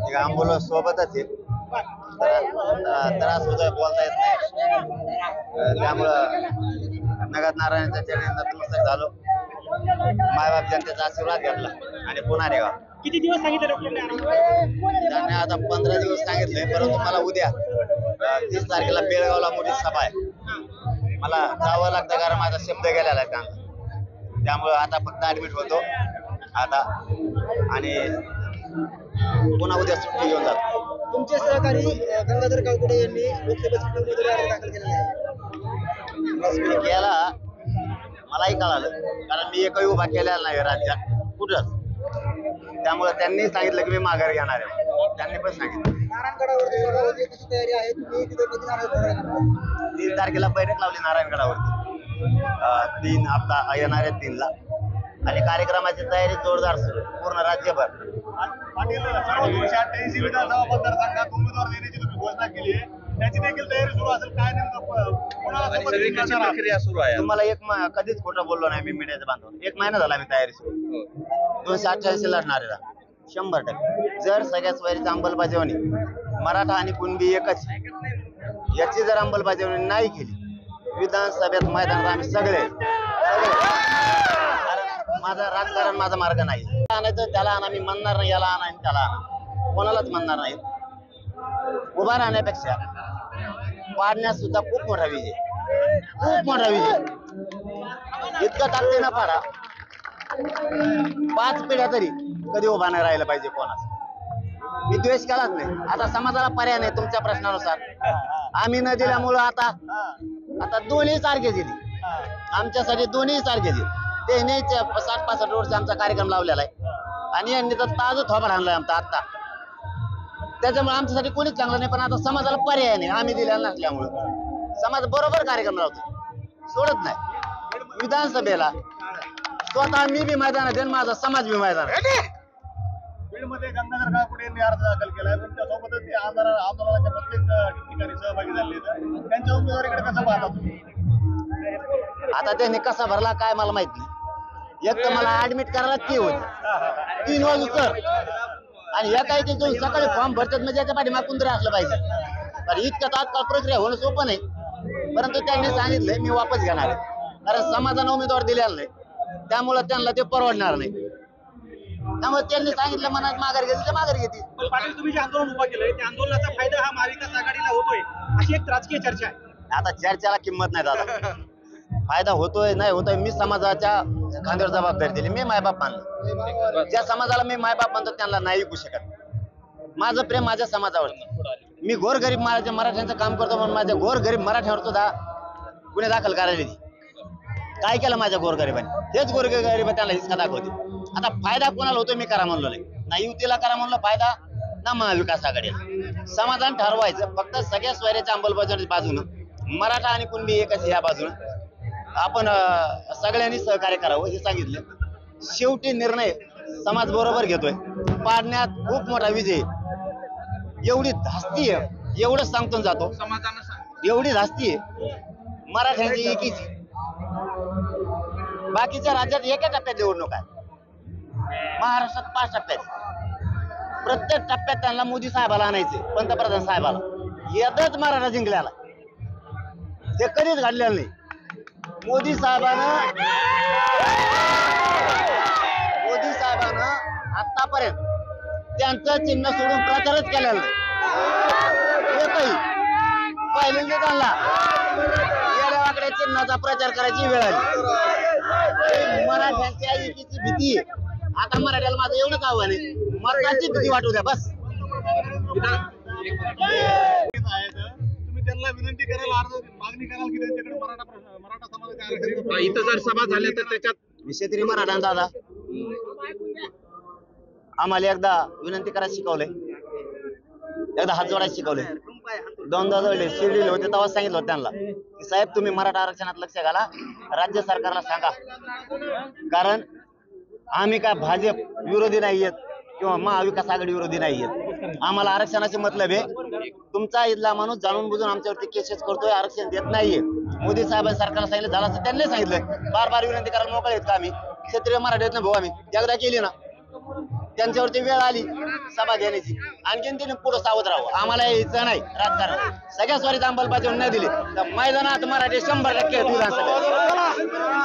एक आंबोला सोबतच आहे. त्रास होतोय, बोलता येत नाही. त्यामुळं नगद नारायणच्या चरणी नतमस्तक झालो. मायबाप जनतेचा आशीर्वाद घेतला आणि पुन्हा निघा. किती दिवस सांगितले डॉक्टरने? त्यांनी आता 15 दिवस सांगितले, परंतु मला उद्या 30 तारखेला बेळगावला मोठी सभा आहे. मला जावं लागतं कारण माझा शब्द गेलेला आहे त्यांना. त्यामुळे आता फक्त ऍडमिट होतो आता आणि पुन्हा उद्या सुट्टी घेऊन जातो. तुमचे सहकारी गंगाधर गावकडे यांनी लोकसभेसाठी उमेदवारी अर्ज दाखल केलेला आहे. केला मलाही कळालं, कारण मी एकही उभा केलेला नाही राज्यात कुठंच. त्यामुळे त्यांनी सांगितलं की मी माघार घेणार आहे. त्यांनी पण सांगितलं. नारायणगडावरती सभा होती, कशी तयारी आहे? तुम्ही तिथे कधी जाणार? 3 तारखेला बैठक लावली नारायणगडावरती. 3 हप्ता येणार आहे 3 ला आणि कार्यक्रमाची तयारी जोरदार सुरू पूर्ण राज्यभर. पाटील 288 विधानसभा मतदारसंघात उमेदवार देण्याची तुम्ही घोषणा केली आहे, त्याची देखील तयारी सुरू असेल. काय नेमकं प्रक्रिया सुरू आहे? तुम्हाला कधीच खोटं बोललो नाही मी मीडियाचा बांधव. 1 महिना झाला मी तयारी सुरू. 288 लढणार आहे 100%. जर सगळ्या सोयरीची अंमलबजावणी मराठा आणि कुणबी एकच याची जर अंमलबजावणी नाही केली विधानसभेत मैदानात आम्ही सगळे माझं राजकारण माझा मार्ग नाही. आणायचं त्याला आणा, मी म्हणणार नाही याला आणा त्याला आणा, कोणालाच म्हणणार नाही. उभा राहण्यापेक्षा पाडण्यात सुद्धा खूप मोठा विजय, खूप मोठा विजय. इतकं ताकदीनं पाडा 5 पिढ्या तरी कधी उभा नाही राहिला पाहिजे कोणाच. मी द्वेष केलाच नाही. आता समाजाला पर्याय नाही तुमच्या प्रश्नानुसार. आम्ही न दिल्यामुळं आता दोन्ही सारखे दिली. आमच्यासाठी दोन्ही सारखे दिली. ते 60-65 वर्ष आमचा कार्यक्रम लावलेला आहे आणि यांनी तर ताजं थोबा आणलाय आमचा आत्ता. त्याच्यामुळे आमच्यासाठी कोणीच चांगलं नाही. पण आता समाजाला पर्याय नाही आम्ही दिलेला नसल्यामुळं. समाज बरोबर कार्यक्रम लावतो, सोडत नाही. विधानसभेला स्वतः मी बी मैदानात आहे, माझा समाज बी मैदानात. बीडमध्ये गंगाधर गावकडे यांनी अर्ज दाखल केलाय, पण त्यासोबतच ते आंदोलनाच्या प्रत्येक ठिकाणी सहभागी झाले आहेत. त्यांच्या उमेदवारीकडे कसं पाहता तुम्ही? आता त्यांनी कसा भरला काय मला माहित नाही. एक तर मला ऍडमिट करायला ती होती 3 वाजता आणि या काही जाऊन सकाळी फॉर्म भरतात म्हणजे याच्या पाठी मागून तरी असलं पाहिजे. तर इतकं तात्काळ प्रक्रिया होणं सोपं नाही. परंतु त्यांनी सांगितलंय मी वापस घेणार आहे, कारण समाजानं उमेदवार दिलेला नाही. त्यामुळे त्यांना ते परवडणार नाही. त्यामुळे त्यांनी सांगितलं मनात माघार घेतली तर माघार घेतली. पाटील तुम्ही जे आंदोलन उभा केलंय त्या आंदोलनाचा फायदा हा महाविकास आघाडीला होतोय अशी एक राजकीय चर्चा आहे. आता चर्चेला किंमत नाही दादा. फायदा होतोय नाही होतोय मी समाजाच्या खांद्यावर जबाबदारी दिली. मी मायबाप मानलो. ज्या समाजाला मी मायबाप मानतो त्यांना नाही ऐकू शकत. माझं प्रेम माझ्या समाजावरती. मी गोरगरीब मराठ्यांचं काम करतो म्हणून माझ्या गोरगरीब मराठ्यावर सुद्धा गुन्हे दाखल करायला दिली. काय केलं माझ्या गोरगरिबांनी? हेच गोरगरीब त्यांना हिसका दाखवते. आता फायदा कोणाला होतो मी करा म्हणलो नाही ना युतीला करा म्हणलो फायदा ना महाविकास आघाडीला. समाधान ठरवायचं फक्त सगळ्या स्वैर्याच्या अंमलबजावणीच्या बाजूनं मराठा आणि कुणबी एकच या बाजूनं आपण सगळ्यांनी सहकार्य करावं हे सांगितलं. शेवटी निर्णय समाज बरोबर घेतोय. पाडण्यात खूप मोठा विजय. एवढी धास्ती आहे एवढंच सांगतो जातो. एवढी धास्ती आहे मराठ्यांची एकीची. बाकीच्या राज्यात एका टप्प्यात निवडणूक आहे, महाराष्ट्रात 5 टप्प्यात. प्रत्येक टप्प्यात त्यांना मोदी साहेबाला आणायचे, पंतप्रधान साहेबाला. येतच मराठा जिंकल्याला ते कधीच घडलेलं नाही. मोदी साहेबानं आतापर्यंत त्यांचं चिन्ह सोडून प्रचारच केलेला नाही. एकही पहिल्यांदा त्यांना येड्यावाकड्या चिन्हाचा प्रचार करायची वेळ आली. मराठ्यांच्या एकीची भीती आहे. आता मराठ्याला माझं एवढंच आव्हान आहे, मराठ्यांची भीती वाटू द्या बस. तुम्ही त्यांना विनंती करायला मागणी कराल की त्यांच्याकडे मराठा समाजाच्या इथं जर सभा झाल्या तर त्याच्यात विषय तरी मराठा दादा आम्हाला एकदा विनंती करायला शिकवलंय, एकदा हात जोडायला शिकवलंय. 2दा जोडले शिर्डीले होते तेव्हा सांगितलं होतं त्यांना की साहेब तुम्ही मराठा आरक्षणात लक्ष घाला, राज्य सरकारला सांगा. कारण आम्ही काय भाजप विरोधी नाही आहेत किंवा महाविकास आघाडी विरोधी नाही आहेत. आम्हाला आरक्षणाचे मतलब आहे. तुमचा इथला माणूस जाणून बुजून आमच्यावरती केसेस करतोय, आरक्षण देत नाहीये. मोदी साहेब सरकारला सांगितलं झालं असं त्यांनी सांगितलं. बार विनंती करायला मोकळे आहेत का आम्ही? क्षेत्रीय मराठी आहेत ना भाऊ, आम्ही एकदा केली ना, त्यांच्यावरती वेळ आली सभा घेण्याची आणखीन तिने पुढे सावध राहावं आम्हाला यायचं नाही राजकारण सगळ्या स्वारीत अंमलबजावणी नाही दिली तर मैदानात मराठी 100% विधानसभा